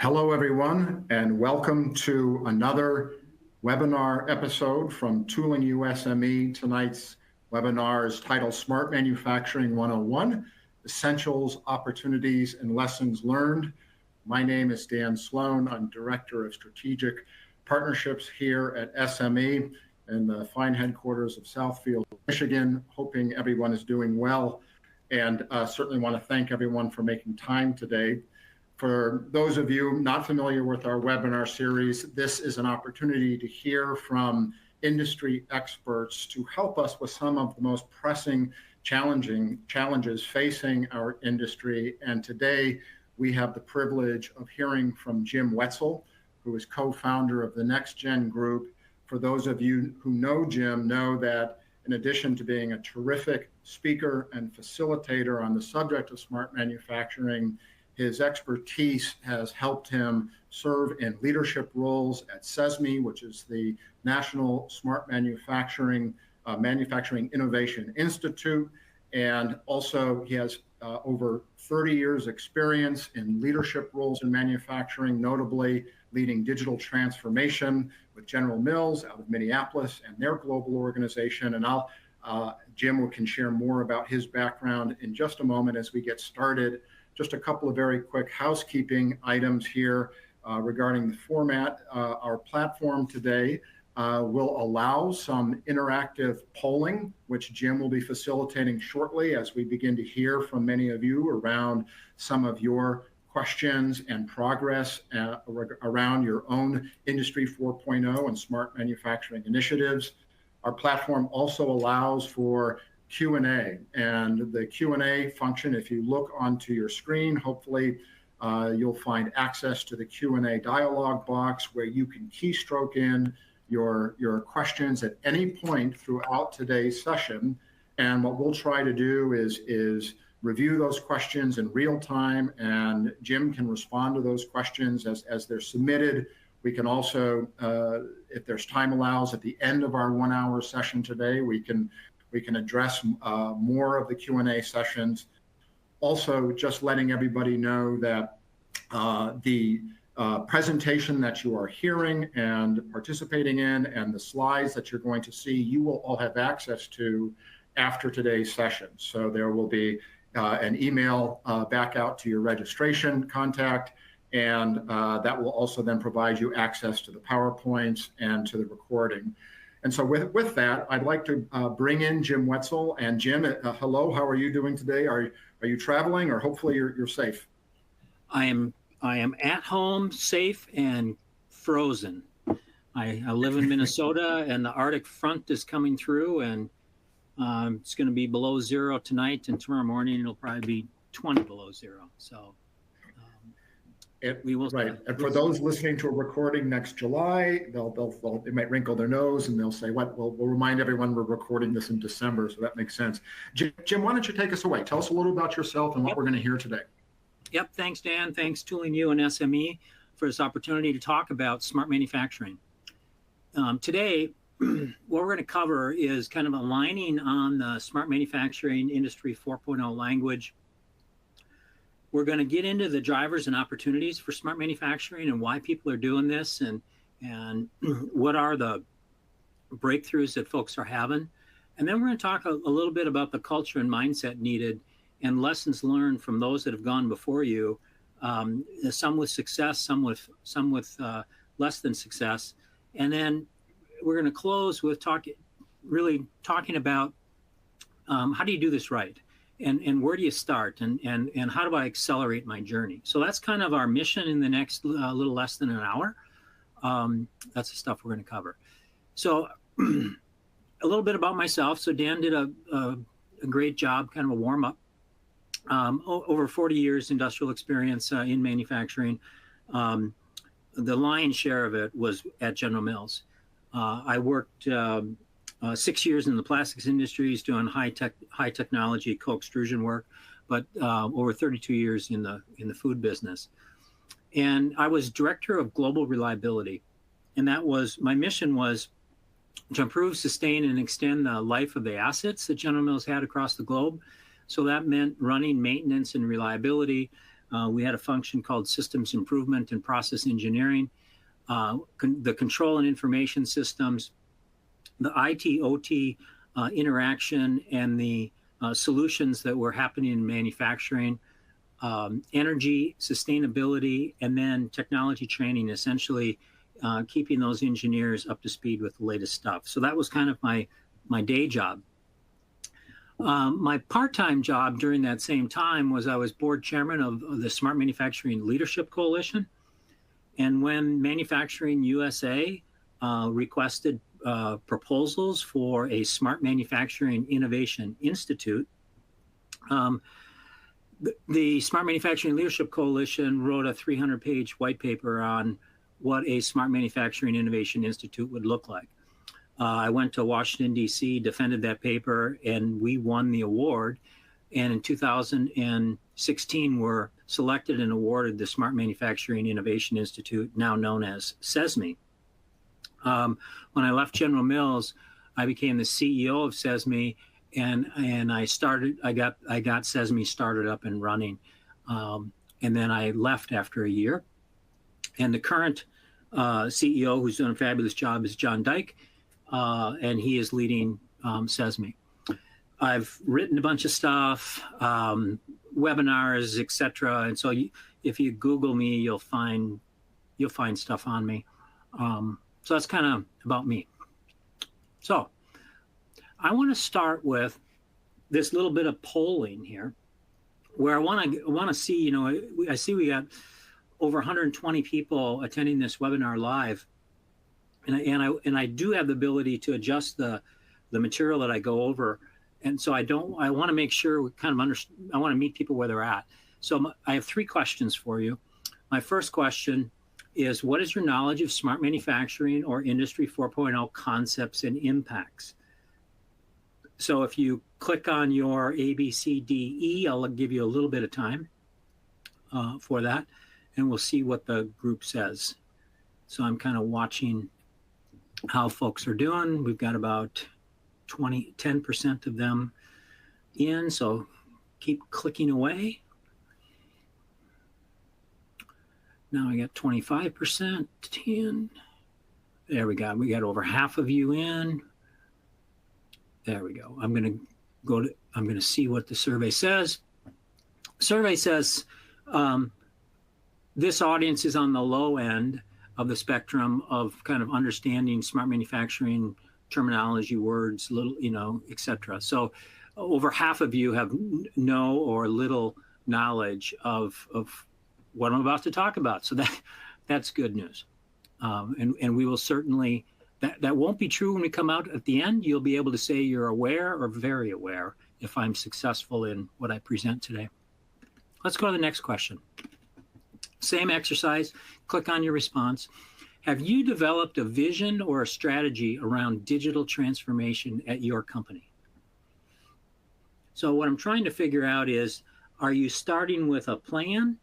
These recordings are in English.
Hello, everyone, and welcome to another webinar episode from Tooling U-SME. Tonight's webinar is titled Smart Manufacturing 101, Essentials, Opportunities, and Lessons Learned. My name is Dan Sloan. I'm Director of Strategic Partnerships here at SME in the fine headquarters of Southfield, Michigan. Hoping everyone is doing well, and certainly want to thank everyone for making time today. For those of you not familiar with our webinar series, this is an opportunity to hear from industry experts to help us with some of the most pressing challenges facing our industry. And today we have the privilege of hearing from Jim Wetzel, who is co-founder of the Next Gen Group. For those of you who know Jim, know that in addition to being a terrific speaker and facilitator on the subject of smart manufacturing, his expertise has helped him serve in leadership roles at SESME, which is the National Smart Manufacturing Innovation Institute. And also he has over 30 years experience in leadership roles in manufacturing, notably leading digital transformation with General Mills out of Minneapolis and their global organization. And Jim can share more about his background in just a moment as we get started. Just a couple of very quick housekeeping items here regarding the format. Our platform today will allow some interactive polling, which Jim will be facilitating shortly as we begin to hear from many of you around some of your questions and progress around your own Industry 4.0 and smart manufacturing initiatives. Our platform also allows for Q&A, and the Q&A function, if you look onto your screen, hopefully you'll find access to the Q&A dialog box where you can keystroke in your questions at any point throughout today's session. And what we'll try to do is review those questions in real time, and Jim can respond to those questions as they're submitted. We can also, if there's time allows, at the end of our 1 hour session today, we can address more of the Q&A sessions. Also, just letting everybody know that the presentation that you are hearing and participating in and the slides that you're going to see, you will all have access to after today's session. So there will be an email back out to your registration contact, and that will also then provide you access to the PowerPoints and to the recording. And so with that, I'd like to bring in Jim Wetzel. And Jim, hello, how are you doing today? Are you traveling, or hopefully you're safe? I am at home, safe and frozen. I live in Minnesota, and the Arctic front is coming through, and it's going to be below zero tonight, and tomorrow morning it'll probably be 20 below zero. So we will. Right. And for those listening to a recording next July, they might wrinkle their nose and they'll say, "What?" We'll remind everyone we're recording this in December, so that makes sense. Jim, why don't you take us away? Tell us a little about yourself and what we're going to hear today. Yep. Thanks, Dan. Thanks, Tooling U and SME, for this opportunity to talk about smart manufacturing. Today, what we're going to cover is kind of aligning on the smart manufacturing industry 4.0 language. We're going to get into the drivers and opportunities for smart manufacturing and why people are doing this, and what are the breakthroughs that folks are having. And then we're going to talk a little bit about the culture and mindset needed and lessons learned from those that have gone before you, some with success, some with less than success. And then we're going to close with talking about how do you do this right? And where do you start, and how do I accelerate my journey? So that's kind of our mission in the next little less than an hour. That's the stuff we're going to cover. So a little bit about myself. So Dan did a great job, kind of a warm up. Over 40 years industrial experience in manufacturing. The lion's share of it was at General Mills. I worked 6 years in the plastics industries doing high technology co-extrusion work, but over 32 years in the food business. And I was director of global reliability, and that was my mission was to improve, sustain, and extend the life of the assets that General Mills had across the globe. So that meant running maintenance and reliability We had a function called systems improvement and process engineering, the control and information systems, the IT/OT interaction, and the solutions that were happening in manufacturing, energy, sustainability, and then technology training, essentially keeping those engineers up to speed with the latest stuff. So that was kind of my day job. My part-time job during that same time was I was board chairman of the Smart Manufacturing Leadership Coalition. And when Manufacturing USA requested proposals for a Smart Manufacturing Innovation Institute, the Smart Manufacturing Leadership Coalition wrote a 300-page white paper on what a Smart Manufacturing Innovation Institute would look like. I went to Washington, D.C., defended that paper, and we won the award. And in 2016, were selected and awarded the Smart Manufacturing Innovation Institute, now known as SESME. When I left General Mills, I became the CEO of SESME, and I got SESME started up and running. And then I left after a year. And the current CEO, who's doing a fabulous job, is John Dyke, and he is leading SESME. I've written a bunch of stuff, webinars, etc. And so if you Google me, you'll find stuff on me. So that's kind of about me. So I want to start with this little bit of polling here, where I want to see, I see we got over 120 people attending this webinar live, and I do have the ability to adjust the material that I go over, and so I want to make sure we kind of I want to meet people where they're at. So I have 3 questions for you. My first question is, what is your knowledge of smart manufacturing or Industry 4.0 concepts and impacts? So if you click on your A, B, C, D, E, I'll give you a little bit of time for that, and we'll see what the group says. So I'm kind of watching how folks are doing. We've got about 10% of them in, so keep clicking away. Now I got 25%, 10. There we go. We got over half of you in. There we go. I'm going to see what the survey says. Survey says this audience is on the low end of the spectrum of kind of understanding smart manufacturing terminology, words, etc. So over half of you have no or little knowledge of what I'm about to talk about. So that's good news. And we will certainly, that won't be true when we come out at the end. You'll be able to say you're aware or very aware if I'm successful in what I present today. Let's go to the next question. Same exercise, click on your response. Have you developed a vision or a strategy around digital transformation at your company? So what I'm trying to figure out is, are you starting with a plan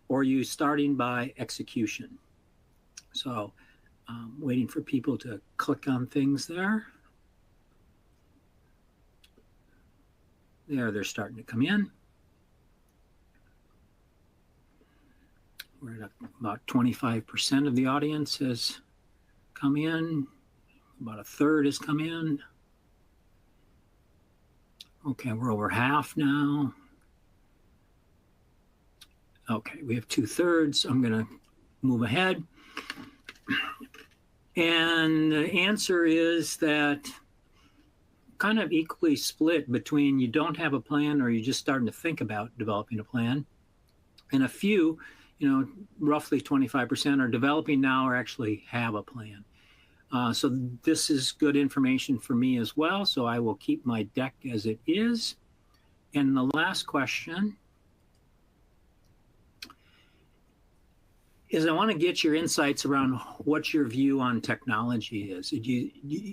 or are you starting by execution? So waiting for people to click on things there. They're starting to come in. We're at about 25% of the audience has come in. About a third has come in. Okay, we're over half now. Okay, we have 2/3. I'm going to move ahead. And the answer is that kind of equally split between you don't have a plan or you're just starting to think about developing a plan. And a few, roughly 25% are developing now or actually have a plan. So this is good information for me as well. So I will keep my deck as it is. And the last question is, I want to get your insights around what your view on technology is.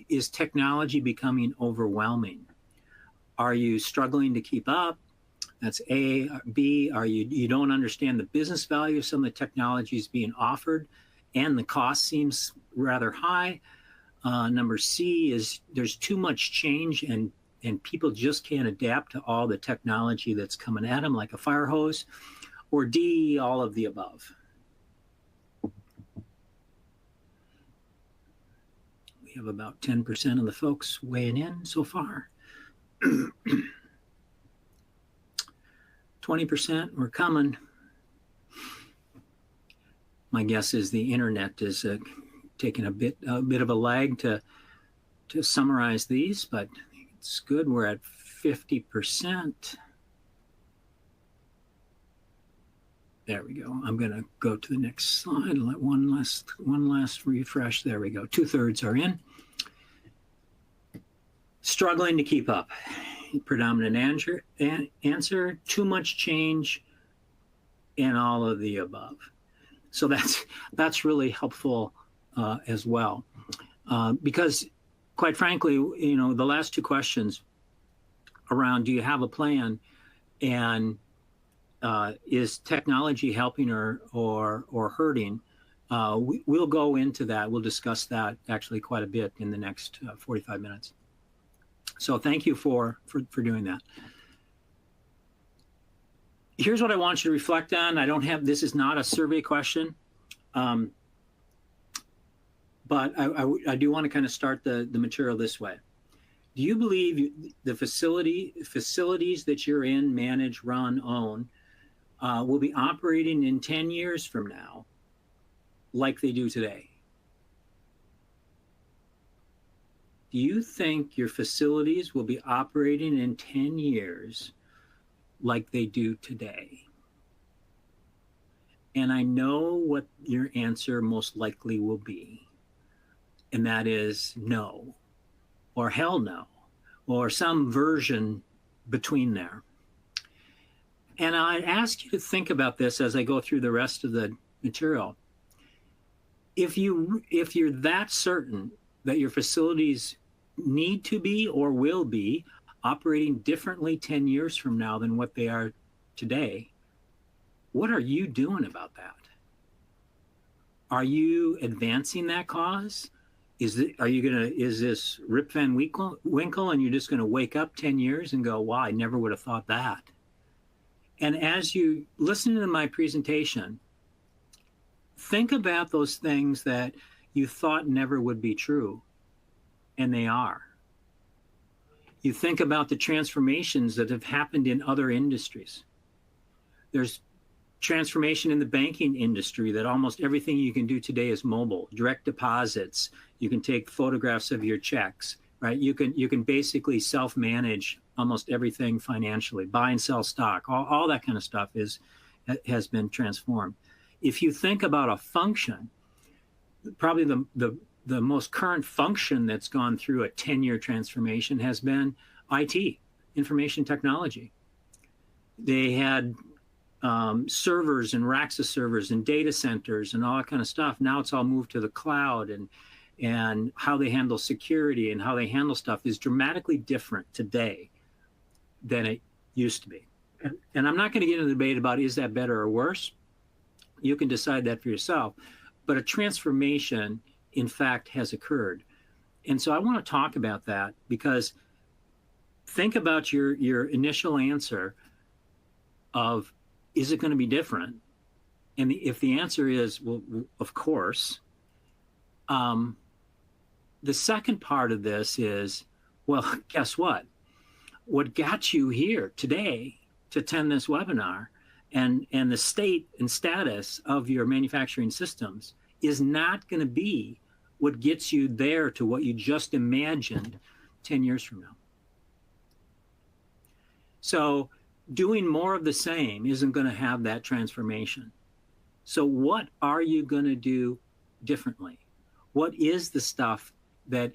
Is technology becoming overwhelming? Are you struggling to keep up? That's A. B, you don't understand the business value of some of the technologies being offered, and the cost seems rather high. Number C is there's too much change and people just can't adapt to all the technology that's coming at them like a fire hose. or D, all of the above? We have about 10% of the folks weighing in so far. 20%, we're coming. My guess is the internet is taking a bit of a lag to summarize these, but it's good. We're at 50%. There we go. I'm going to go to the next slide and let one last refresh. There we go. 2/3 are in. Struggling to keep up. Predominant answer, too much change, and all of the above. So that's really helpful as well, because quite frankly, the last two questions around, do you have a plan, and is technology helping or hurting? We'll go into that. We'll discuss that actually quite a bit in the next 45 minutes. So thank you for doing that. Here's what I want you to reflect on. This is not a survey question, but I do want to kind of start the material this way. Do you believe the facilities that you're in, manage, run, own, will be operating in 10 years from now like they do today? Do you think your facilities will be operating in 10 years like they do today? And I know what your answer most likely will be, and that is no, or hell no, or some version between there. And I ask you to think about this as I go through the rest of the material. If you're that certain that your facilities need to be or will be operating differently 10 years from now than what they are today, what are you doing about that? Are you advancing that cause? Is this Rip Van Winkle and you're just going to wake up 10 years and go, wow, I never would have thought that? And as you listen to my presentation, think about those things that you thought never would be true, and they are. You think about the transformations that have happened in other industries. There's transformation in the banking industry that almost everything you can do today is mobile. Direct deposits, you can take photographs of your checks, right? You can basically self-manage almost everything financially, buy and sell stock, all that kind of stuff has been transformed. If you think about a function, probably the most current function that's gone through a 10-year transformation has been IT, information technology. They had servers and racks of servers and data centers and all that kind of stuff. Now it's all moved to the cloud, and how they handle security and how they handle stuff is dramatically different today than it used to be. And I'm not going to get into the debate about is that better or worse. You can decide that for yourself. But a transformation, in fact, has occurred. And so I want to talk about that, because think about your initial answer of, is it going to be different? And if the answer is, well, of course, the second part of this is, well, guess what? What got you here today to attend this webinar and the state and status of your manufacturing systems is not going to be what gets you there to what you just imagined 10 years from now. So doing more of the same isn't going to have that transformation. So what are you going to do differently? What is the stuff that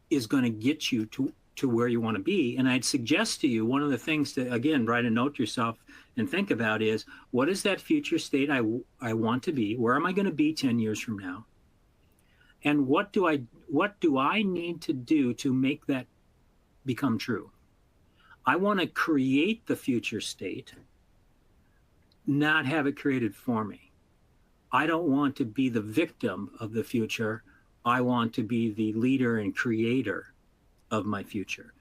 is going to get you to where you want to be? And I'd suggest to you, one of the things to, again, write a note to yourself and think about is, what is that future state I want to be? Where am I going to be 10 years from now? And what do I need to do to make that become true? I want to create the future state, not have it created for me. I don't want to be the victim of the future. I want to be the leader and creator of my future.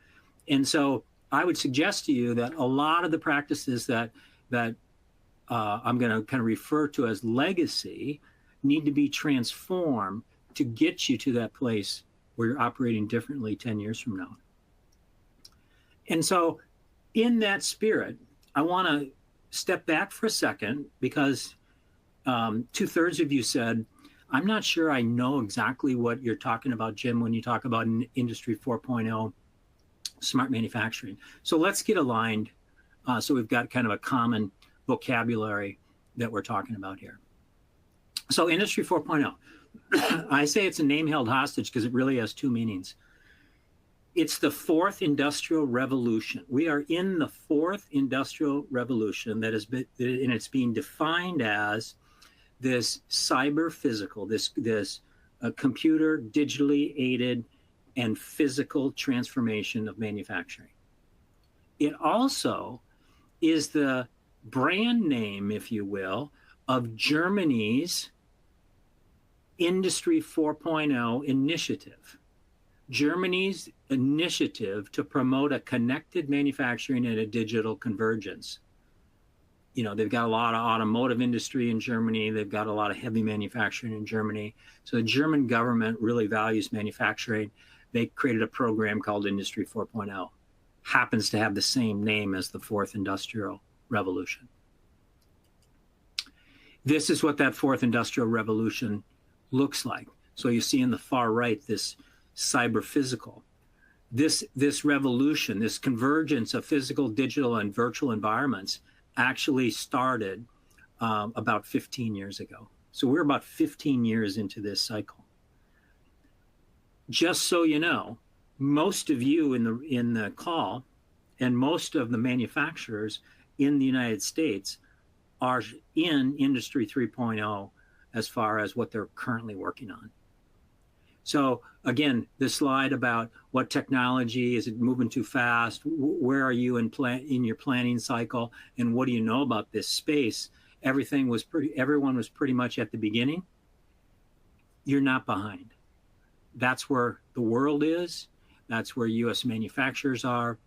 And so I would suggest to you that a lot of the practices that I'm going to kind of refer to as legacy need to be transformed to get you to that place where you're operating differently 10 years from now. And so in that spirit, I want to step back for a second because 2/3 of you said, I'm not sure I know exactly what you're talking about, Jim, when you talk about Industry 4.0 smart manufacturing. So let's get aligned so we've got kind of a common vocabulary that we're talking about here. So Industry 4.0, I say it's a name held hostage because it really has two meanings. It's the fourth industrial revolution. We are in the fourth industrial revolution that has been, and it's being defined as this cyber physical, this computer digitally aided and physical transformation of manufacturing. It also is the brand name, if you will, of Germany's Industry 4.0 initiative. Germany's initiative to promote a connected manufacturing and a digital convergence. You know, they've got a lot of automotive industry in Germany. They've got a lot of heavy manufacturing in Germany. So the German government really values manufacturing. They created a program called Industry 4.0. Happens to have the same name as the fourth industrial revolution. This is what that fourth industrial revolution looks like. So you see in the far right, this cyber physical. This revolution, this convergence of physical, digital, and virtual environments actually started about 15 years ago. So we're about 15 years into this cycle. Just so you know, most of you in the call and most of the manufacturers in the United States are in Industry 3.0 as far as what they're currently working on. So again, this slide about what technology, is it moving too fast? Where are you in your planning cycle? And what do you know about this space? Everyone was pretty much at the beginning. You're not behind. That's where the world is. That's where US manufacturers are.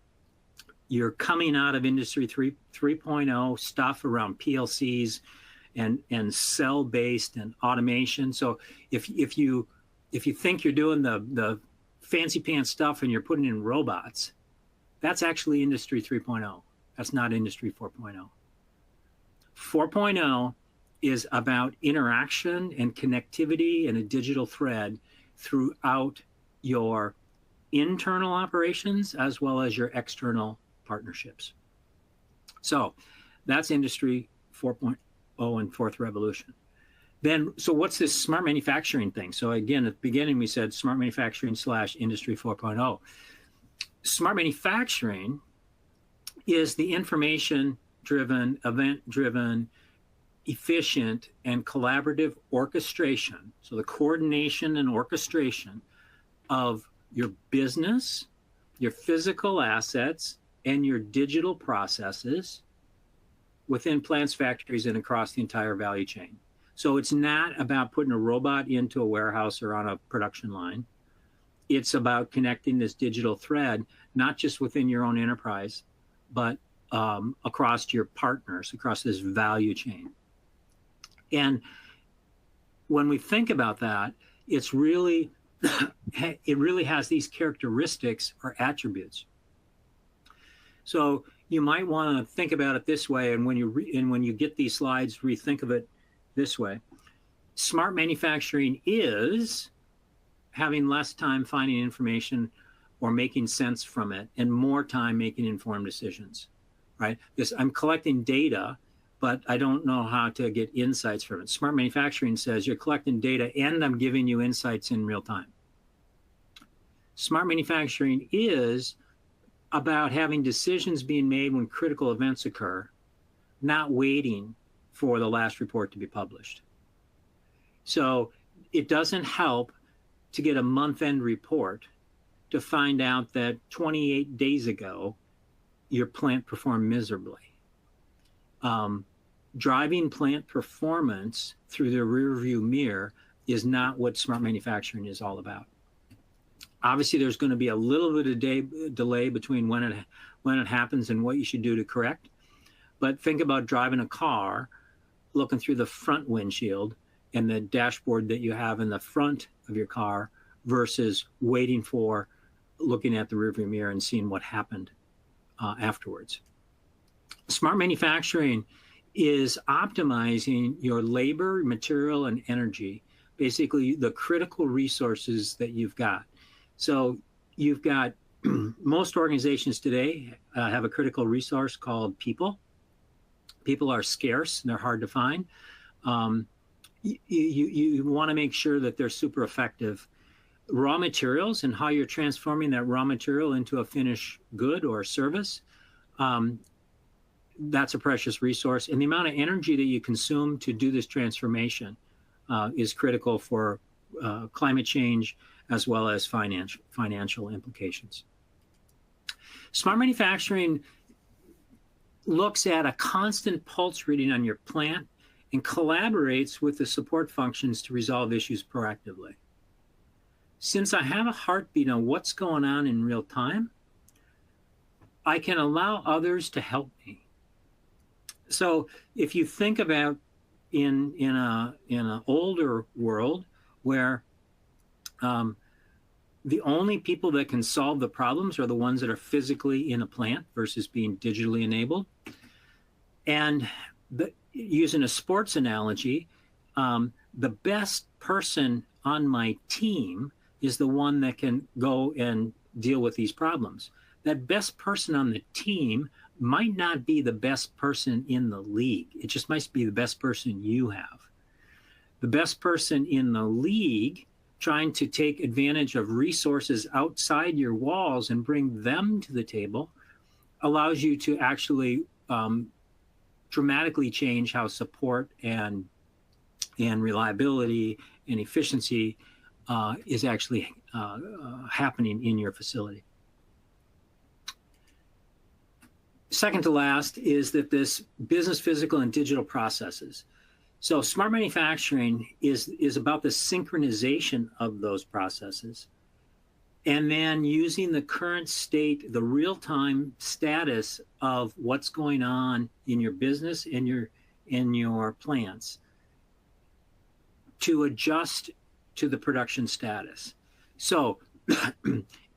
You're coming out of Industry 3.0 stuff around PLCs and cell-based and automation. So if you think you're doing the fancy pants stuff and you're putting in robots, that's actually Industry 3.0. That's not Industry 4.0. 4.0 is about interaction and connectivity and a digital thread throughout your internal operations as well as your external partnerships. So that's Industry 4.0 and fourth revolution. Then, so what's this smart manufacturing thing? So again, at the beginning, we said smart manufacturing / Industry 4.0. Smart manufacturing is the information-driven, event-driven, efficient, and collaborative orchestration. So the coordination and orchestration of your business, your physical assets, and your digital processes within plants, factories, and across the entire value chain. So it's not about putting a robot into a warehouse or on a production line. It's about connecting this digital thread, not just within your own enterprise, but across your partners, across this value chain. And when we think about that, it's really, it really has these characteristics or attributes. So you might want to think about it this way, and when you get these slides, rethink of it this way. Smart manufacturing is having less time finding information or making sense from it and more time making informed decisions, right? Because I'm collecting data, but I don't know how to get insights from it. Smart manufacturing says you're collecting data and I'm giving you insights in real time. Smart manufacturing is about having decisions being made when critical events occur, not waiting for the last report to be published. So it doesn't help to get a month-end report to find out that 28 days ago, your plant performed miserably. Driving plant performance through the rearview mirror is not what smart manufacturing is all about. Obviously, there's going to be a little bit of delay between when it happens and what you should do to correct. But think about driving a car, looking through the front windshield and the dashboard that you have in the front of your car versus waiting for looking at the rearview mirror and seeing what happened afterwards. Smart manufacturing is optimizing your labor, material, and energy, basically the critical resources that you've got. So you've got most organizations today have a critical resource called people. People are scarce and they're hard to find. You want to make sure that they're super effective. Raw materials and how you're transforming that raw material into a finished good or service, that's a precious resource. And the amount of energy that you consume to do this transformation is critical for climate change as well as financial implications. Smart manufacturing looks at a constant pulse reading on your plant and collaborates with the support functions to resolve issues proactively. Since I have a heartbeat on what's going on in real time, I can allow others to help me. So if you think about in an older world where the only people that can solve the problems are the ones that are physically in a plant versus being digitally enabled. And using a sports analogy, the best person on my team is the one that can go and deal with these problems. That best person on the team might not be the best person in the league. It just might be the best person you have. The best person in the league trying to take advantage of resources outside your walls and bring them to the table allows you to actually dramatically change how support and reliability and efficiency is actually happening in your facility. Second to last is that this business, physical, and digital processes. So smart manufacturing is about the synchronization of those processes and then using the current state, the real-time status of what's going on in your business and in your plants to adjust to the production status. So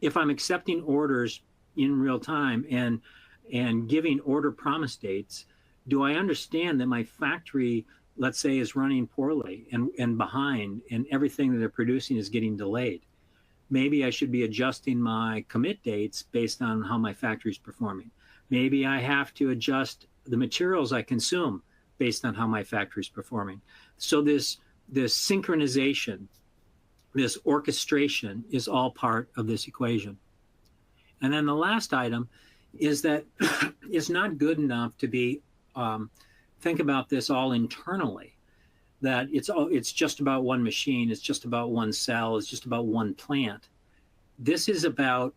if I'm accepting orders in real time and giving order promise dates, do I understand that my factory, let's say, is running poorly and behind and everything that they're producing is getting delayed? Maybe I should be adjusting my commit dates based on how my factory is performing. Maybe I have to adjust the materials I consume based on how my factory is performing. So this synchronization, this orchestration is all part of this equation. And then the last item is that it's not good enough to be think about this all internally, that it's just about one machine, it's just about one cell, it's just about one plant. This is about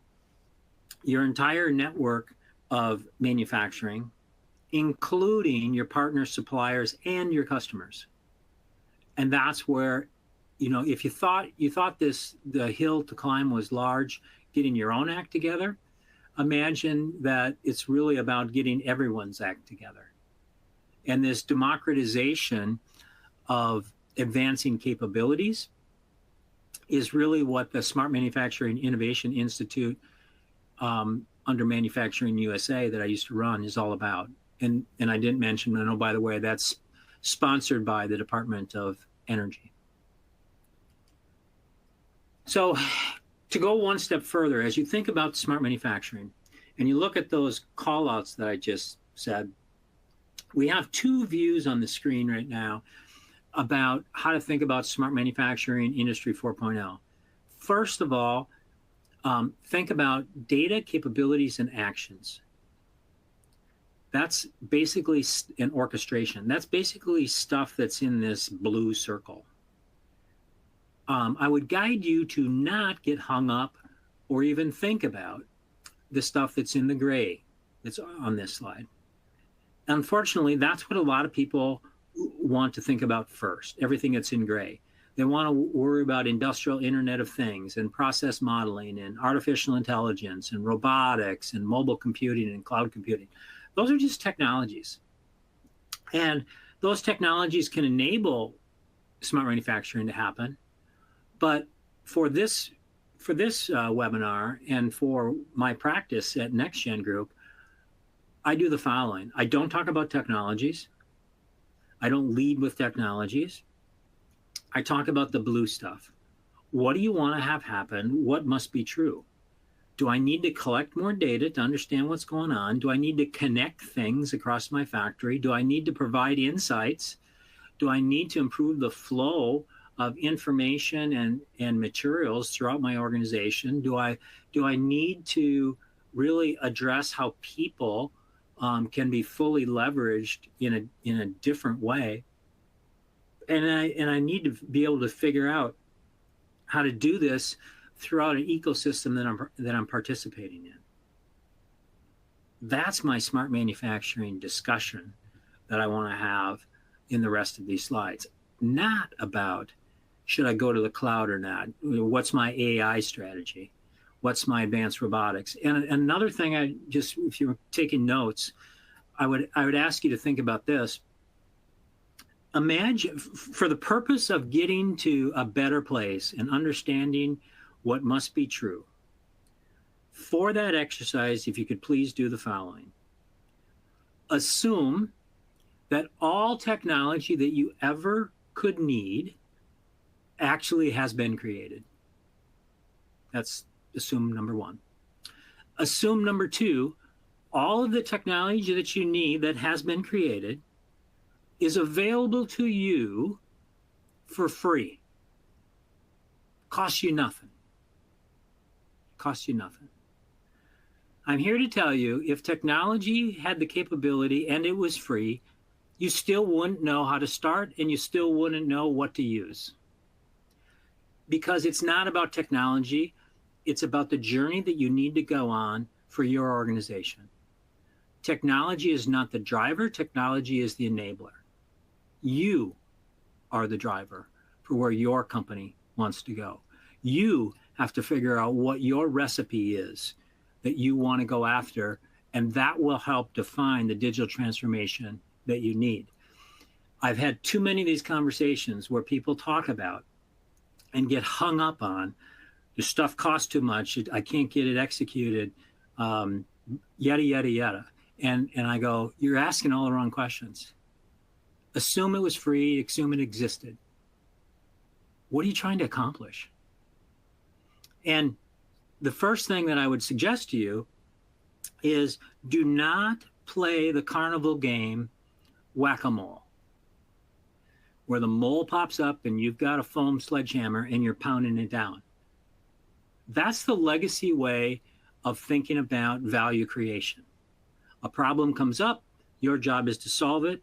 your entire network of manufacturing, including your partners, suppliers, and your customers. And that's where, if you thought the hill to climb was large, getting your own act together, imagine that it's really about getting everyone's act together. And this democratization of advancing capabilities is really what the Smart Manufacturing Innovation Institute under Manufacturing USA that I used to run is all about. And I didn't mention, by the way, that's sponsored by the Department of Energy. So to go one step further, as you think about smart manufacturing and you look at those call outs that I just said, we have two views on the screen right now about how to think about smart manufacturing industry 4.0. First of all, think about data, capabilities, and actions. That's basically an orchestration. That's basically stuff that's in this blue circle. I would guide you to not get hung up or even think about the stuff that's in the gray that's on this slide. Unfortunately, that's what a lot of people want to think about first, everything that's in gray. They want to worry about industrial Internet of Things and process modeling and artificial intelligence and robotics and mobile computing and cloud computing. Those are just technologies. And those technologies can enable smart manufacturing to happen. But for this webinar and for my practice at NextGen Group, I do the following. I don't talk about technologies. I don't lead with technologies. I talk about the blue stuff. What do you want to have happen? What must be true? Do I need to collect more data to understand what's going on? Do I need to connect things across my factory? Do I need to provide insights? Do I need to improve the flow of information and materials throughout my organization? Do I need to really address how people can be fully leveraged in a different way? And I need to be able to figure out how to do this throughout an ecosystem that I'm participating in. That's my smart manufacturing discussion that I want to have in the rest of these slides. Not about, should I go to the cloud or not? What's my AI strategy? What's my advanced robotics? And another thing, if you're taking notes, I would ask you to think about this. Imagine, for the purpose of getting to a better place and understanding what must be true, for that exercise, if you could please do the following. Assume that all technology that you ever could need actually has been created. That's assume number one. Assume number two, all of the technology that you need that has been created is available to you for free. Costs you nothing. Costs you nothing. I'm here to tell you, if technology had the capability and it was free, you still wouldn't know how to start and you still wouldn't know what to use. Because it's not about technology, it's about the journey that you need to go on for your organization. Technology is not the driver, technology is the enabler. You are the driver for where your company wants to go. You have to figure out what your recipe is that you want to go after, and that will help define the digital transformation that you need. I've had too many of these conversations where people talk about and get hung up on, the stuff costs too much, I can't get it executed, yada, yada, yada. And I go, you're asking all the wrong questions. Assume it was free, assume it existed. What are you trying to accomplish? And the first thing that I would suggest to you is, do not play the carnival game whack-a-mole, where the mole pops up and you've got a foam sledgehammer and you're pounding it down. That's the legacy way of thinking about value creation. A problem comes up, your job is to solve it,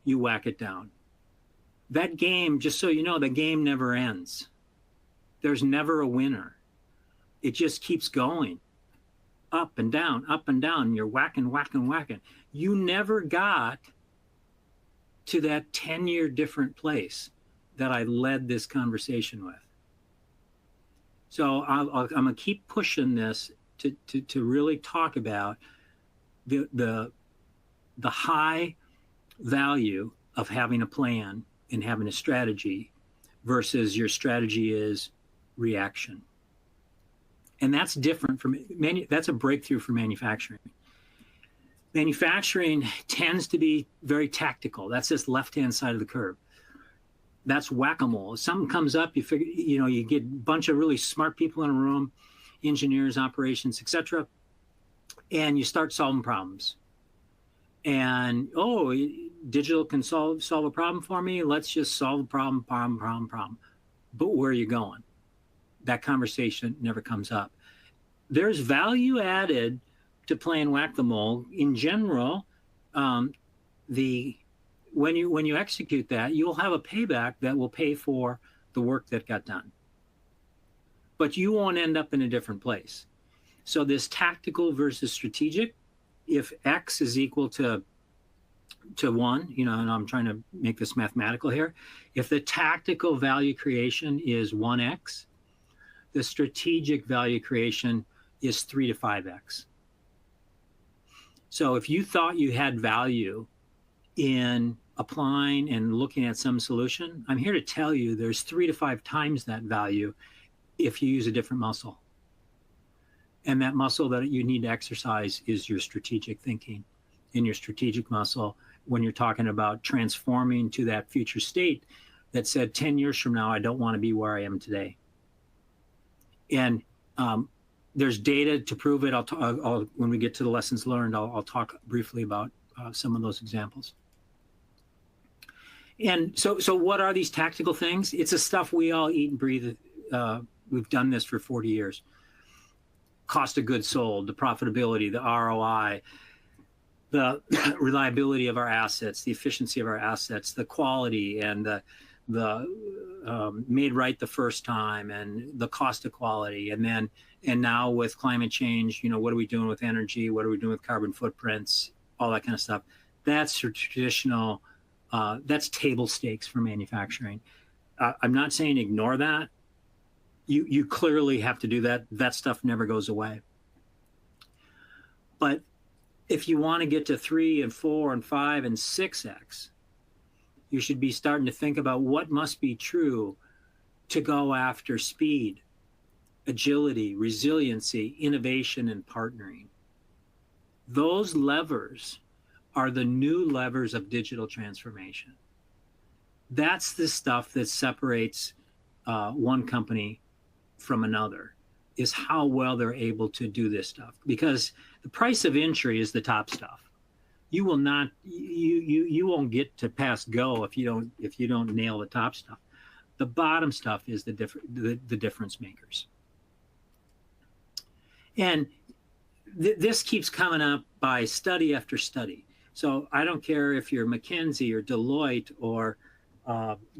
you whack it down. That game, just so you know, the game never ends. There's never a winner. It just keeps going up and down, and you're whacking, whacking, whacking. You never got to that 10-year different place that I led this conversation with. So I'm going to keep pushing this to really talk about the high value of having a plan and having a strategy versus your strategy is reaction. And that's different from, that's a breakthrough for manufacturing. Manufacturing tends to be very tactical. That's this left-hand side of the curve. That's whack-a-mole. If something comes up, you figure, you get a bunch of really smart people in a room, engineers, operations, etc., and you start solving problems. And, digital can solve a problem for me. Let's just solve a problem. But where are you going? That conversation never comes up. There's value added to playing whack-the-mole. In general, when you execute that, you'll have a payback that will pay for the work that got done. But you won't end up in a different place. So this tactical versus strategic, if X is equal to 1, and I'm trying to make this mathematical here. If the tactical value creation is 1x, the strategic value creation is 3 to 5x. So if you thought you had value in applying and looking at some solution, I'm here to tell you there's 3 to 5 times that value if you use a different muscle. And that muscle that you need to exercise is your strategic thinking and your strategic muscle when you're talking about transforming to that future state that said 10 years from now, I don't want to be where I am today. And there's data to prove it. When we get to the lessons learned, I'll talk briefly about some of those examples. And so what are these tactical things? It's the stuff we all eat and breathe. We've done this for 40 years. Cost of goods sold, the profitability, the ROI, the reliability of our assets, the efficiency of our assets, the quality, and the made right the first time, and the cost of quality. And now with climate change, what are we doing with energy? What are we doing with carbon footprints? All that kind of stuff. That's traditional. That's table stakes for manufacturing. I'm not saying ignore that. You clearly have to do that. That stuff never goes away. But if you want to get to 3 and 4 and 5 and 6x, you should be starting to think about what must be true to go after speed, agility, resiliency, innovation, and partnering. Those levers are the new levers of digital transformation. That's the stuff that separates one company from another, is how well they're able to do this stuff. Because the price of entry is the top stuff. You will not, you won't get to pass go if you don't nail the top stuff. The bottom stuff is the difference makers. And this keeps coming up by study after study. So I don't care if you're McKinsey or Deloitte or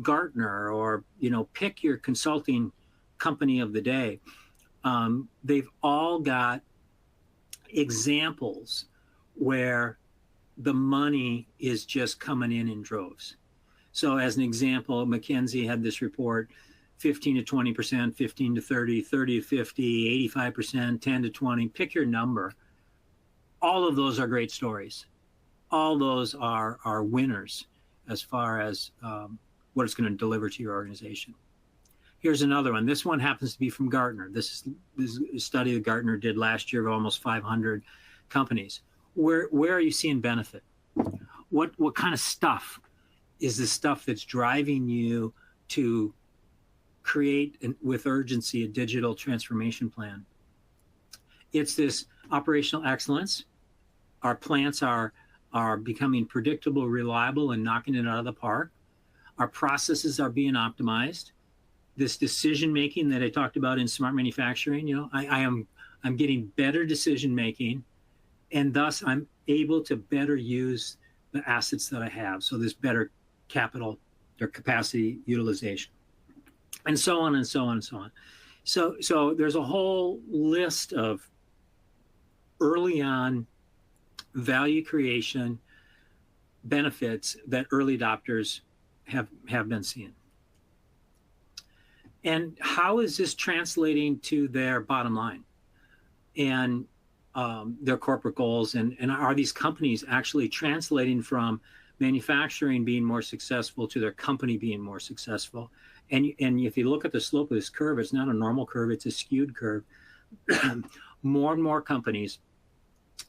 Gartner or, pick your consulting company of the day. They've all got examples where the money is just coming in droves. So as an example, McKinsey had this report, 15 to 20%, 15 to 30, 30 to 50, 85%, 10 to 20, pick your number. All of those are great stories. All those are winners as far as what it's going to deliver to your organization. Here's another one. This one happens to be from Gartner. This is a study that Gartner did last year of almost 500 companies. Where are you seeing benefit? What kind of stuff is the stuff that's driving you to create with urgency a digital transformation plan? It's this operational excellence. Our plants are becoming predictable, reliable, and knocking it out of the park. Our processes are being optimized. This decision making that I talked about in smart manufacturing, I'm getting better decision making, and thus I'm able to better use the assets that I have. So there's better capital or capacity utilization, and so on and so on and so on. So there's a whole list of early on value creation benefits that early adopters have been seeing. And how is this translating to their bottom line and their corporate goals? And are these companies actually translating from manufacturing being more successful to their company being more successful? And if you look at the slope of this curve, it's not a normal curve, it's a skewed curve. More and more companies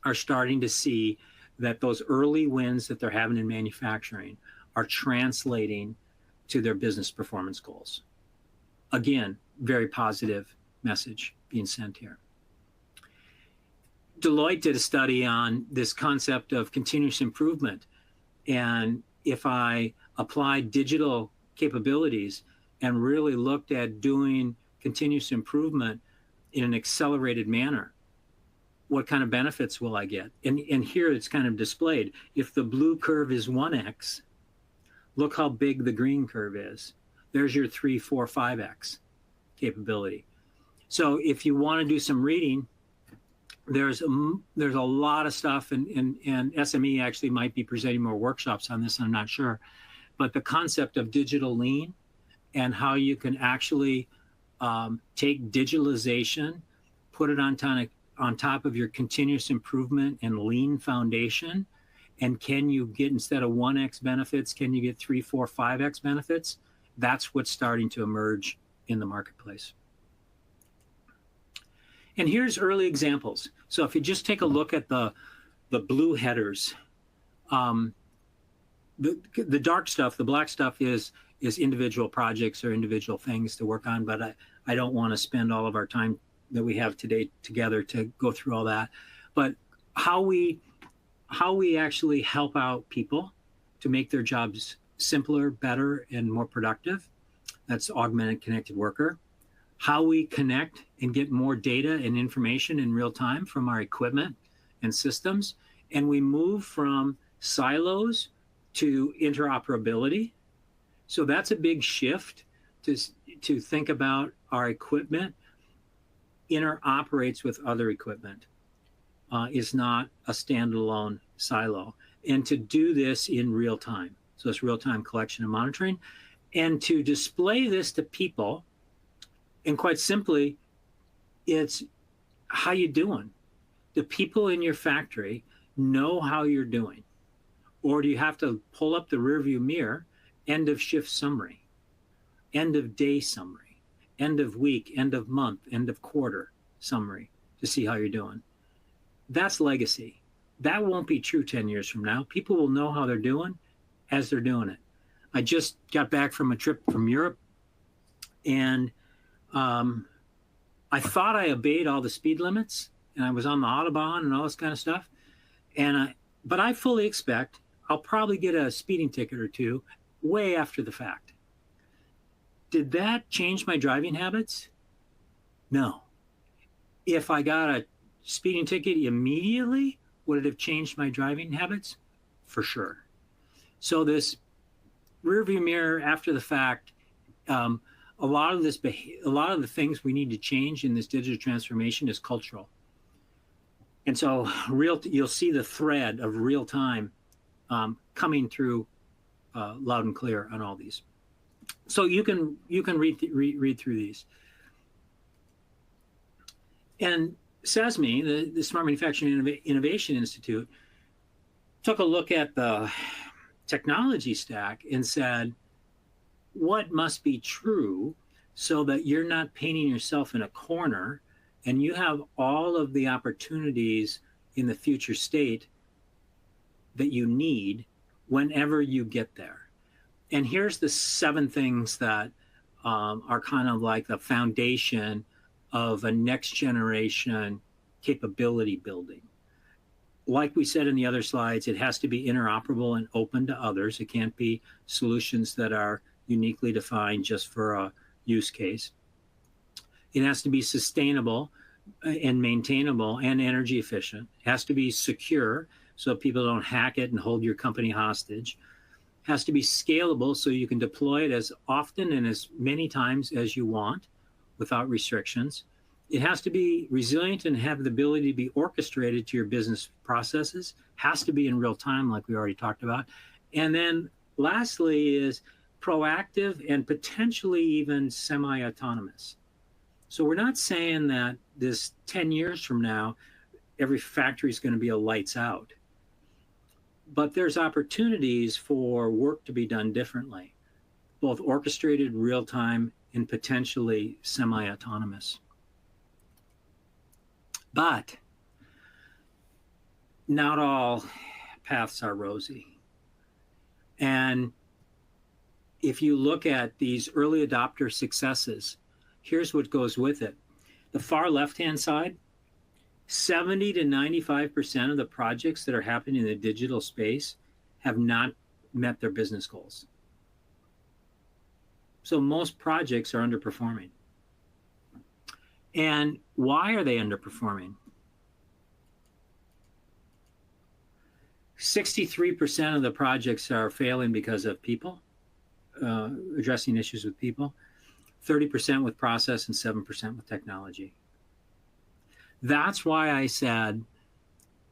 are starting to see that those early wins that they're having in manufacturing are translating to their business performance goals. Again, very positive message being sent here. Deloitte did a study on this concept of continuous improvement. And if I applied digital capabilities and really looked at doing continuous improvement in an accelerated manner, what kind of benefits will I get? And here it's kind of displayed. If the blue curve is 1x, look how big the green curve is. There's your 3, 4, 5x capability. So if you want to do some reading, there's a lot of stuff, and SME actually might be presenting more workshops on this, I'm not sure. But the concept of digital lean and how you can actually take digitalization, put it on top of your continuous improvement and lean foundation, And can you get, instead of 1x benefits, can you get 3, 4, 5x benefits? That's what's starting to emerge in the marketplace. And here's early examples. So if you just take a look at the blue headers, the dark stuff, the black stuff is individual projects or individual things to work on, but I don't want to spend all of our time that we have today together to go through all that. But how we actually help out people to make their jobs simpler, better, and more productive. That's augmented connected worker. How we connect and get more data and information in real time from our equipment and systems. And we move from silos to interoperability. So that's a big shift to think about our equipment interoperates with other equipment. Is not a standalone silo. And to do this in real time. So it's real-time collection and monitoring. And to display this to people, and quite simply, it's how you doing? The people in your factory know how you're doing. Or do you have to pull up the rearview mirror, end of shift summary, end of day summary, end of week, end of month, end of quarter summary to see how you're doing? That's legacy. That won't be true 10 years from now. People will know how they're doing as they're doing it. I just got back from a trip from Europe, and I thought I obeyed all the speed limits, and I was on the Autobahn and all this kind of stuff. But I fully expect I'll probably get a speeding ticket or two way after the fact. Did that change my driving habits? No. If I got a speeding ticket immediately, would it have changed my driving habits? For sure. So this rearview mirror after the fact, a lot of the things we need to change in this digital transformation is cultural. And so you'll see the thread of real time coming through loud and clear on all these. So you can read through these. And SESME, the Smart Manufacturing Innovation Institute, took a look at the technology stack and said, what must be true so that you're not painting yourself in a corner and you have all of the opportunities in the future state that you need whenever you get there. And here's the 7 things that are kind of like the foundation of a next generation capability building. Like we said in the other slides, it has to be interoperable and open to others. It can't be solutions that are uniquely defined just for a use case. It has to be sustainable and maintainable and energy efficient. It has to be secure so people don't hack it and hold your company hostage. It has to be scalable so you can deploy it as often and as many times as you want without restrictions. It has to be resilient and have the ability to be orchestrated to your business processes. Has to be in real time, like we already talked about. And then lastly is proactive and potentially even semi-autonomous. So we're not saying that this 10 years from now, every factory is going to be a lights out. But there's opportunities for work to be done differently, both orchestrated, real time, and potentially semi-autonomous. But not all paths are rosy. And if you look at these early adopter successes, here's what goes with it. The far left-hand side, 70 to 95% of the projects that are happening in the digital space have not met their business goals. So most projects are underperforming. And why are they underperforming? 63% of the projects are failing because of people, addressing issues with people, 30% with process, and 7% with technology. That's why I said,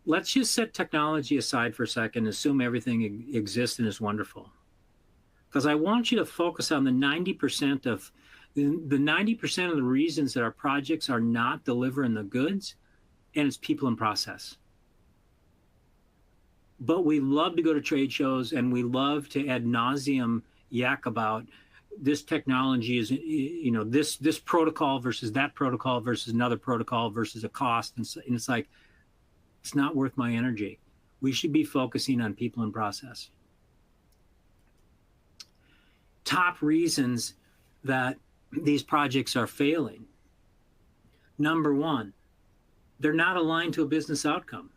let's just set technology aside for a second and assume everything exists and is wonderful. Because I want you to focus on the 90% of the reasons that our projects are not delivering the goods, and it's people and process. But we love to go to trade shows, and we love to ad nauseum yak about this technology is, this protocol versus that protocol versus another protocol versus a cost. And it's like, it's not worth my energy. We should be focusing on people and process. Top reasons that these projects are failing. Number one, they're not aligned to a business outcome.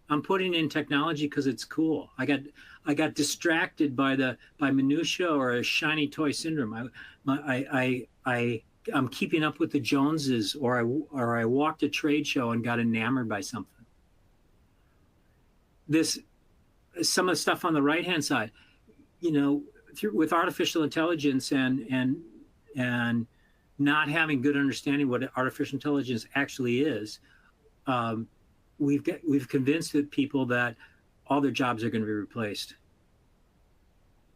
I'm putting in technology because it's cool. I got distracted by minutia or a shiny toy syndrome. I'm keeping up with the Joneses, or I walked a trade show and got enamored by something. Some of the stuff on the right hand side, with artificial intelligence and not having good understanding what artificial intelligence actually is, we've convinced the people that all their jobs are going to be replaced.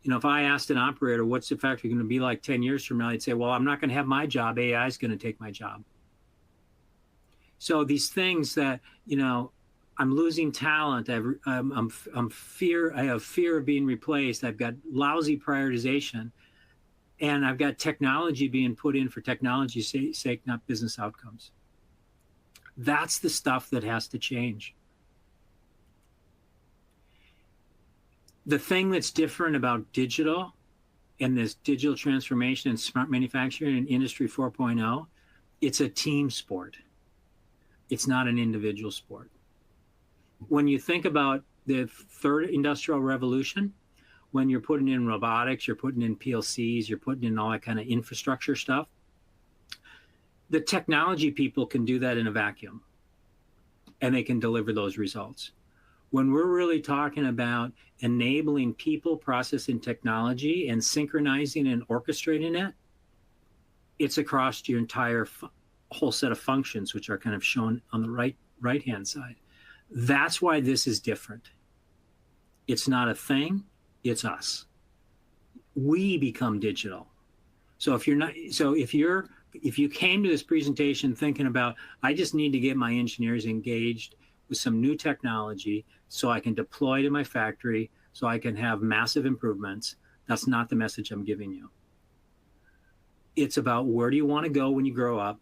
If I asked an operator, what's the factory going to be like 10 years from now, they'd say, well, I'm not going to have my job. AI is going to take my job. So these things that, I'm losing talent. I have fear of being replaced. I've got lousy prioritization, and I've got technology being put in for technology's sake, not business outcomes. That's the stuff that has to change. The thing that's different about digital and this digital transformation and smart manufacturing and Industry 4.0, it's a team sport. It's not an individual sport. When you think about the third industrial revolution, when you're putting in robotics, you're putting in PLCs, you're putting in all that kind of infrastructure stuff, the technology people can do that in a vacuum, and they can deliver those results. When we're really talking about enabling people, process, and technology and synchronizing and orchestrating it, it's across your entire whole set of functions, which are kind of shown on the right-hand side. That's why this is different. It's not a thing, it's us. We become digital. So if you came to this presentation thinking about, I just need to get my engineers engaged with some new technology so I can deploy to my factory, so I can have massive improvements, that's not the message I'm giving you. It's about, where do you want to go when you grow up?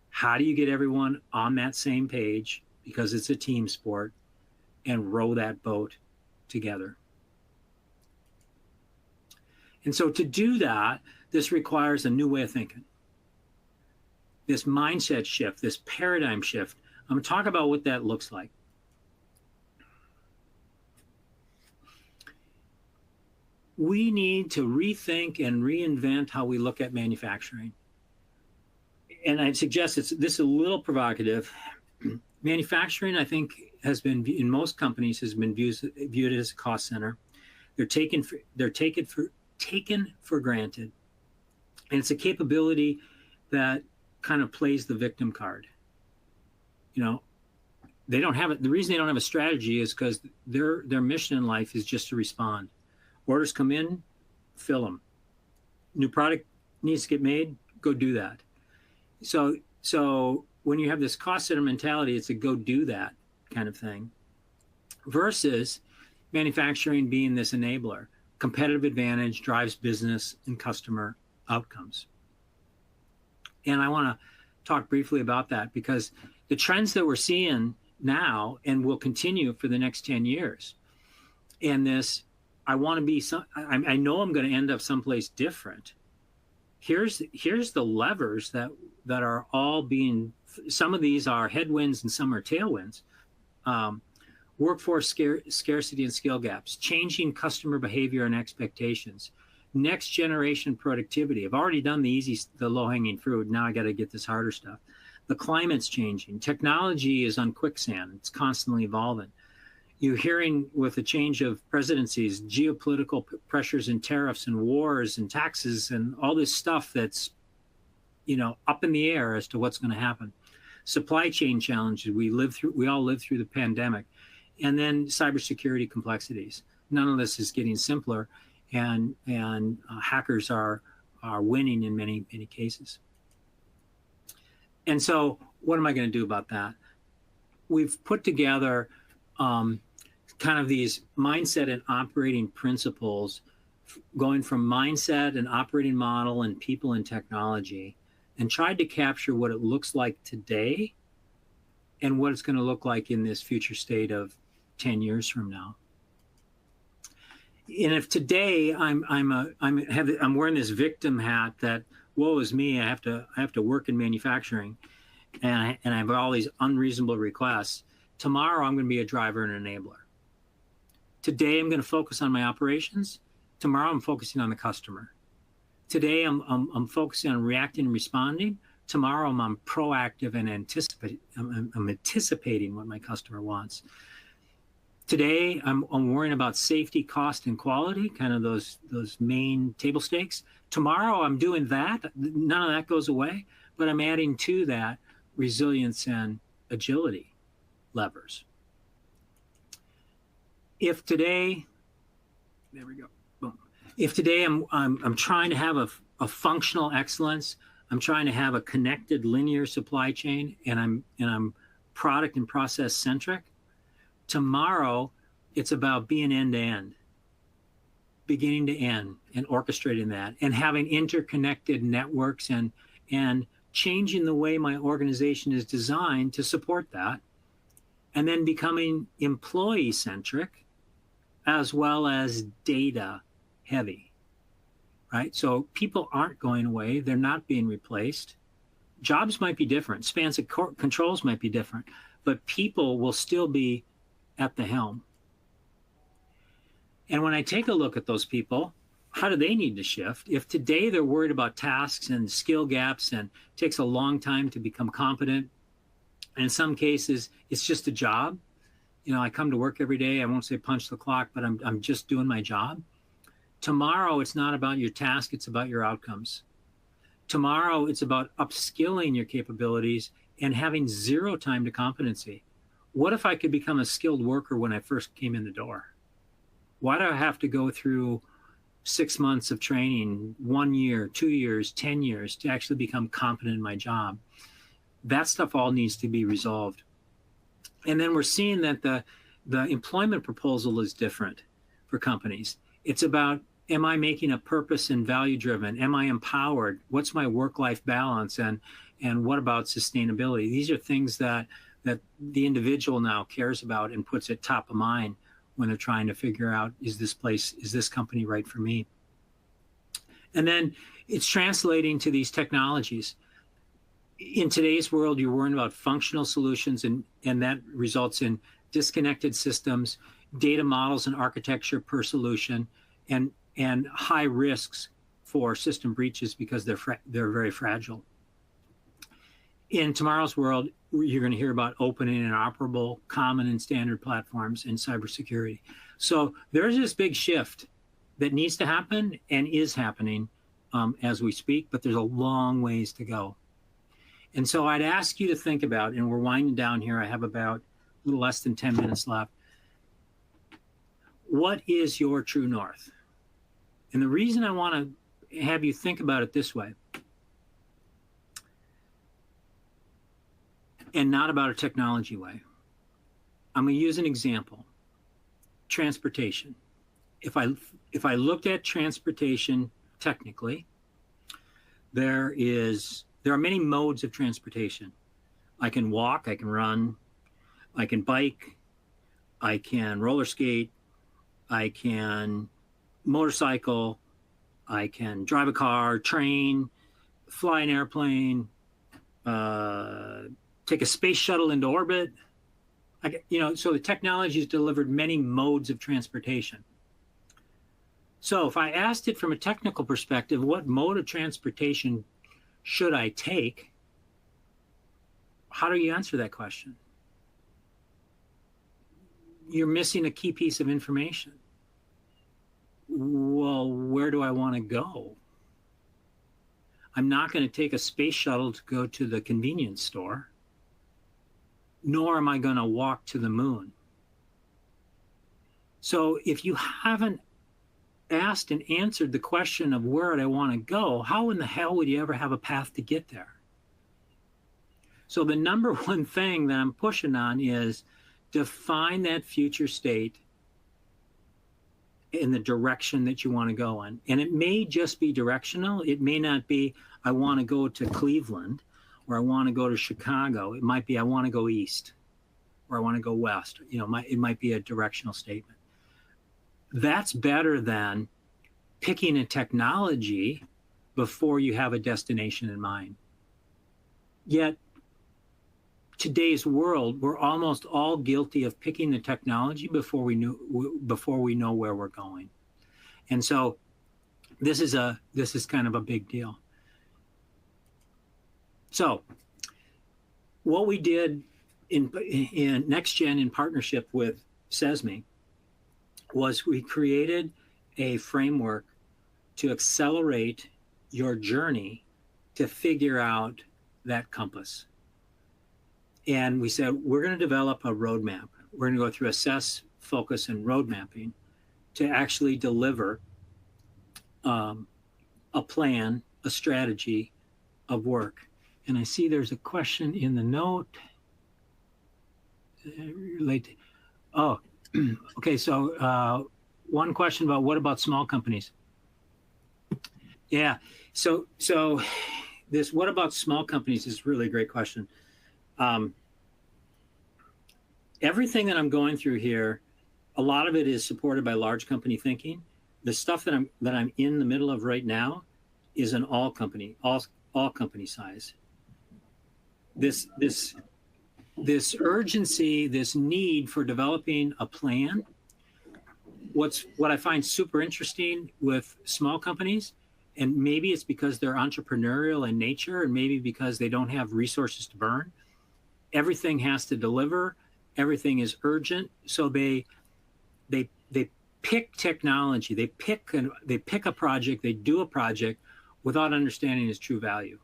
How do you get everyone on that same page, because it's a team sport, and row that boat together? And so to do that, this requires a new way of thinking. This mindset shift, this paradigm shift. I'm going to talk about what that looks like. We need to rethink and reinvent how we look at manufacturing. And I'd suggest this is a little provocative. Manufacturing, I think, has been, in most companies, has been viewed as a cost center. They're taken for granted. And it's a capability that kind of plays the victim card. They don't have it. The reason they don't have a strategy is because their mission in life is just to respond. Orders come in, fill them. New product needs to get made, go do that. So when you have this cost center mentality, it's a go do that kind of thing, versus manufacturing being this enabler. Competitive advantage drives business and customer outcomes. And I want to talk briefly about that, because the trends that we're seeing now and will continue for the next 10 years, and this, I know I'm going to end up someplace different. Here's the levers that are all being, some of these are headwinds and some are tailwinds. Workforce scarcity and skill gaps, changing customer behavior and expectations, next generation productivity. I've already done the low-hanging fruit. Now I got to get this harder stuff. The climate's changing. Technology is on quicksand. It's constantly evolving. You're hearing, with the change of presidencies, geopolitical pressures and tariffs and wars and taxes and all this stuff that's, up in the air as to what's going to happen. Supply chain challenges we all lived through the pandemic. And then cybersecurity complexities. None of this is getting simpler, and hackers are winning in many, many cases. And so what am I going to do about that? We've put together kind of these mindset and operating principles, going from mindset and operating model and people and technology, and tried to capture what it looks like today and what it's going to look like in this future state of 10 years from now. And if today I'm wearing this victim hat that woe is me, I have to work in manufacturing, and I have all these unreasonable requests. Tomorrow I'm going to be a driver and enabler. Today I'm going to focus on my operations. Tomorrow I'm focusing on the customer. Today I'm focusing on reacting and responding. Tomorrow I'm proactive and I'm anticipating what my customer wants. Today I'm worrying about safety, cost, and quality, kind of those main table stakes. Tomorrow I'm doing that. None of that goes away, but I'm adding to that resilience and agility levers. If today, there we go. Boom. If today I'm trying to have a functional excellence, I'm trying to have a connected linear supply chain, and I'm product and process centric. Tomorrow, it's about being end to end, beginning to end, and orchestrating that, and having interconnected networks and changing the way my organization is designed to support that, and then becoming employee centric as well as data heavy, right? So people aren't going away. They're not being replaced. Jobs might be different. Spans of controls might be different, but people will still be at the helm. And when I take a look at those people, how do they need to shift? If today they're worried about tasks and skill gaps and it takes a long time to become competent, and in some cases it's just a job. You know, I come to work every day, I won't say punch the clock, but I'm just doing my job. Tomorrow it's not about your task, it's about your outcomes. Tomorrow it's about upskilling your capabilities and having zero time to competency. What if I could become a skilled worker when I first came in the door? Why do I have to go through 6 months of training, 1 year, 2 years, 10 years to actually become competent in my job? That stuff all needs to be resolved. And then we're seeing that the employment proposal is different for companies. It's about, am I making a purpose and value driven? Am I empowered? What's my work-life balance? And what about sustainability? These are things that the individual now cares about and puts it top of mind when they're trying to figure out, is this company right for me? And then it's translating to these technologies. In today's world, you're worrying about functional solutions, and that results in disconnected systems, data models and architecture per solution, and high risks for system breaches because they're very fragile. In tomorrow's world, you're going to hear about open and interoperable, common and standard platforms in cybersecurity. So there's this big shift that needs to happen and is happening as we speak, but there's a long ways to go. And so I'd ask you to think about, and we're winding down here, I have about a little less than 10 minutes left. What is your true north? And the reason I want to have you think about it this way, and not about a technology way. I'm going to use an example. Transportation. If I looked at transportation technically, there are many modes of transportation. I can walk, I can run, I can bike, I can roller skate, I can motorcycle, I can drive a car, train, fly an airplane, take a space shuttle into orbit. So the technology has delivered many modes of transportation. So if I asked it from a technical perspective, what mode of transportation should I take? How do you answer that question? You're missing a key piece of information. Well, where do I want to go? I'm not going to take a space shuttle to go to the convenience store, nor am I going to walk to the moon. So if you haven't asked and answered the question of where do I want to go, how in the hell would you ever have a path to get there? So the number one thing that I'm pushing on is define that future state in the direction that you want to go in. And it may just be directional. It may not be, I want to go to Cleveland, or I want to go to Chicago. It might be, I want to go east, or I want to go west. It might be a directional statement. That's better than picking a technology before you have a destination in mind. Yet, today's world, we're almost all guilty of picking the technology before we know where we're going. And so this is kind of a big deal. So what we did in NextGen in partnership with U-SME was we created a framework to accelerate your journey to figure out that compass. And we said, we're going to develop a roadmap. We're going to go through assess, focus, and road mapping to actually deliver a plan, a strategy of work. And I see there's a question in the note. Okay. So one question about what about small companies? Yeah. So this what about small companies is really a great question. Everything that I'm going through here, a lot of it is supported by large company thinking. The stuff that I'm in the middle of right now is an all company size. This urgency, this need for developing a plan. What I find super interesting with small companies, and maybe it's because they're entrepreneurial in nature, and maybe because they don't have resources to burn. Everything has to deliver. Everything is urgent. So they pick technology. They pick a project. They do a project without understanding its true value.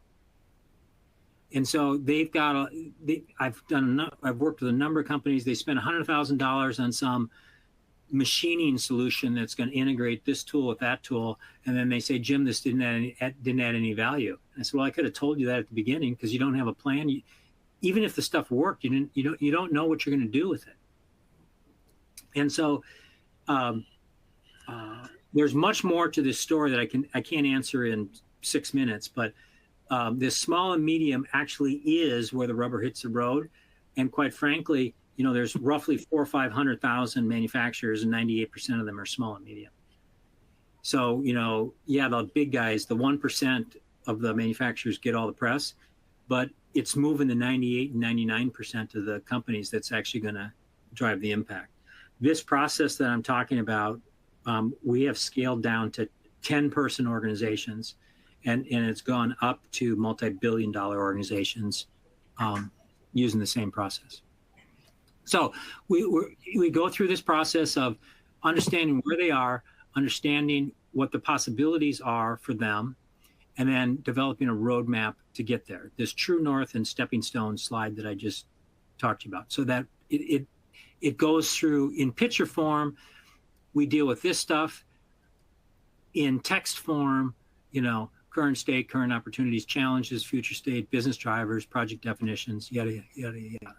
And so I've worked with a number of companies. They spend $100,000 on some machining solution that's going to integrate this tool with that tool, and then they say, Jim, this didn't add any value. And I said, well, I could have told you that at the beginning because you don't have a plan. Even if the stuff worked, you don't know what you're going to do with it. And so there's much more to this story that I can't answer in 6 minutes, but this small and medium actually is where the rubber hits the road. And quite frankly, there's roughly 400,000 or 500,000 manufacturers, and 98% of them are small and medium. So, the big guys, the 1% of the manufacturers get all the press, but it's moving the 98 and 99% of the companies that's actually going to drive the impact. This process that I'm talking about, we have scaled down to 10-person organizations, and it's gone up to multi-billion-dollar organizations using the same process. So we go through this process of understanding where they are, understanding what the possibilities are for them, and then developing a roadmap to get there. This true north and stepping stone slide that I just talked to you about. So that it goes through in picture form. We deal with this stuff in text form, current state, current opportunities, challenges, future state, business drivers, project definitions, yada, yada, yada.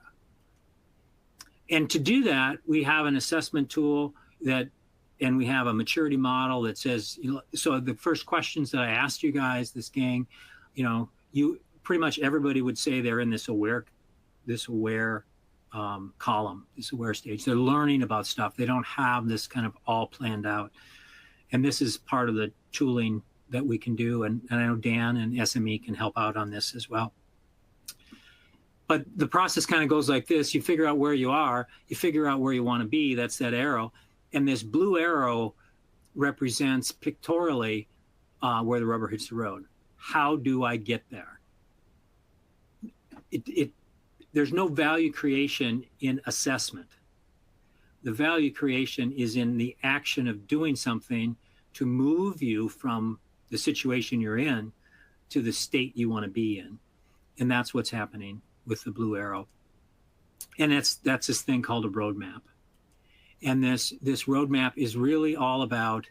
And to do that, we have an assessment tool and we have a maturity model that says, so the first questions that I asked you guys, this gang, you pretty much everybody would say they're in this aware column, this aware stage. They're learning about stuff. They don't have this kind of all planned out. And this is part of the tooling that we can do. And I know Dan and SME can help out on this as well. But the process kind of goes like this. You figure out where you are. You figure out where you want to be. That's that arrow. And this blue arrow represents pictorially where the rubber hits the road. How do I get there? There's no value creation in assessment. The value creation is in the action of doing something to move you from the situation you're in to the state you want to be in. And that's what's happening with the blue arrow. And that's this thing called a roadmap. And this roadmap is really all about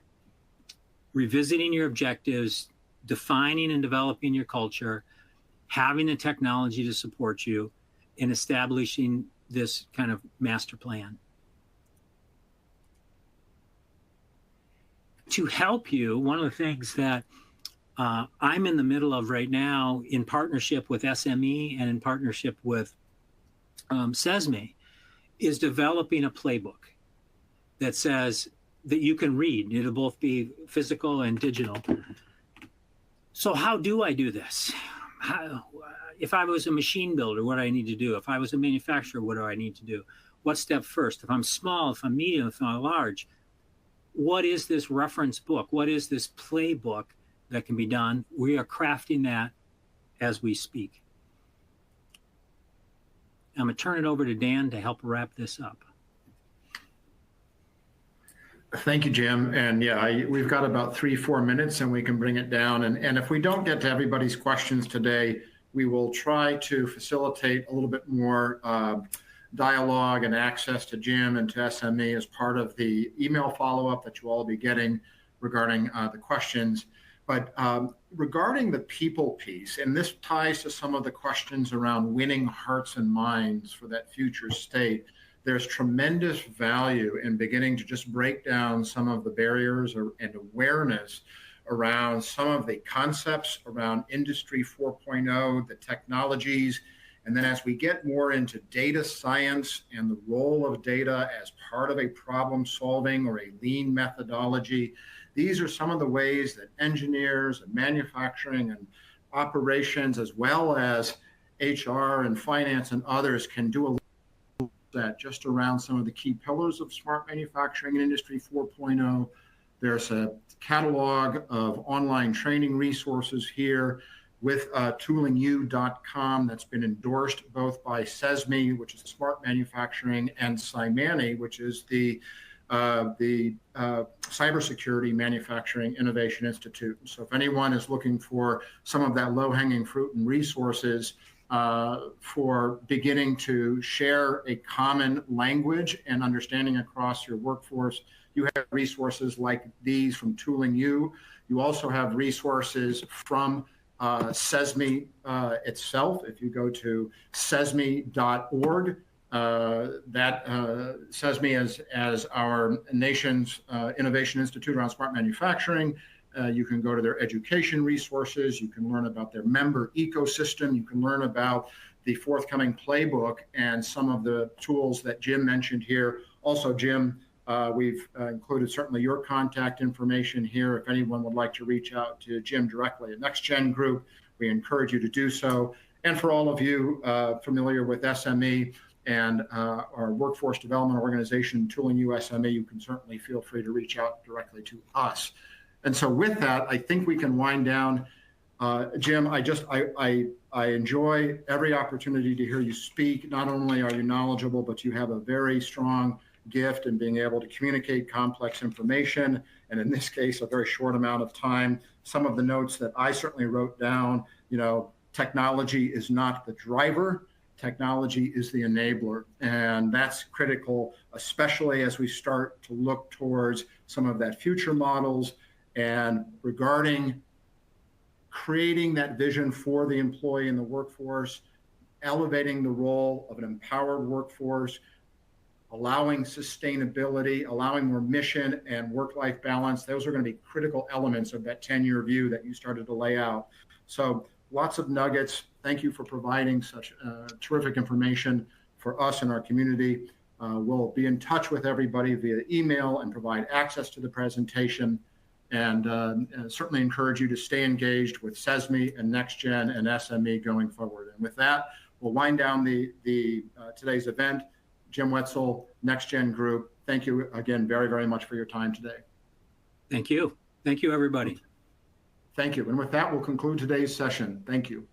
revisiting your objectives, defining and developing your culture, having the technology to support you, and establishing this kind of master plan. To help you, one of the things that I'm in the middle of right now, in partnership with SME and in partnership with U-SME, is developing a playbook that says that you can read. It'll both be physical and digital. So how do I do this? If I was a machine builder, what do I need to do? If I was a manufacturer, what do I need to do? What step first? If I'm small, if I'm medium, if I'm large, what is this reference book? What is this playbook that can be done? We are crafting that as we speak. I'm going to turn it over to Dan to help wrap this up. Thank you, Jim. And yeah, we've got about 3-4 minutes and we can bring it down. And if we don't get to everybody's questions today, we will try to facilitate a little bit more dialogue and access to Jim and to SME as part of the email follow-up that you all will be getting regarding the questions. But regarding the people piece, and this ties to some of the questions around winning hearts and minds for that future state, there's tremendous value in beginning to just break down some of the barriers and awareness around some of the concepts around Industry 4.0, the technologies. And then as we get more into data science and the role of data as part of a problem solving or a lean methodology, these are some of the ways that engineers and manufacturing and operations, as well as HR and finance and others, can do a little that just around some of the key pillars of smart manufacturing and Industry 4.0. There's a catalog of online training resources here with toolingu.com that's been endorsed both by U-SME, which is smart manufacturing, and Cymani, which is the Cybersecurity Manufacturing Innovation Institute. So if anyone is looking for some of that low-hanging fruit and resources for beginning to share a common language and understanding across your workforce, you have resources like these from Tooling U. You also have resources from U-SME itself. If you go to U-SME.org, U-SME as our nation's innovation institute around smart manufacturing. You can go to their education resources. You can learn about their member ecosystem. You can learn about the forthcoming playbook and some of the tools that Jim mentioned here. Also, Jim, we've included certainly your contact information here. If anyone would like to reach out to Jim directly at NextGen Group, we encourage you to do so. And for all of you familiar with SME and our workforce development organization, Tooling U-SME, you can certainly feel free to reach out directly to us. And so with that, I think we can wind down. Jim, I enjoy every opportunity to hear you speak. Not only are you knowledgeable, but you have a very strong gift in being able to communicate complex information, and in this case, a very short amount of time. Some of the notes that I certainly wrote down, technology is not the driver, technology is the enabler, and that's critical, especially as we start to look towards some of that future models and regarding creating that vision for the employee in the workforce, elevating the role of an empowered workforce, allowing sustainability, allowing more mission and work-life balance. Those are going to be critical elements of that 10-year view that you started to lay out. So lots of nuggets. Thank you for providing such terrific information for us and our community. We'll be in touch with everybody via email and provide access to the presentation, and certainly encourage you to stay engaged with U-SME and NextGen and SME going forward. And with that, we'll wind down the today's event. Jim Wetzel, NextGen Group, thank you again very, very much for your time today. Thank you. Thank you, everybody. Thank you. And with that, we'll conclude today's session. Thank you.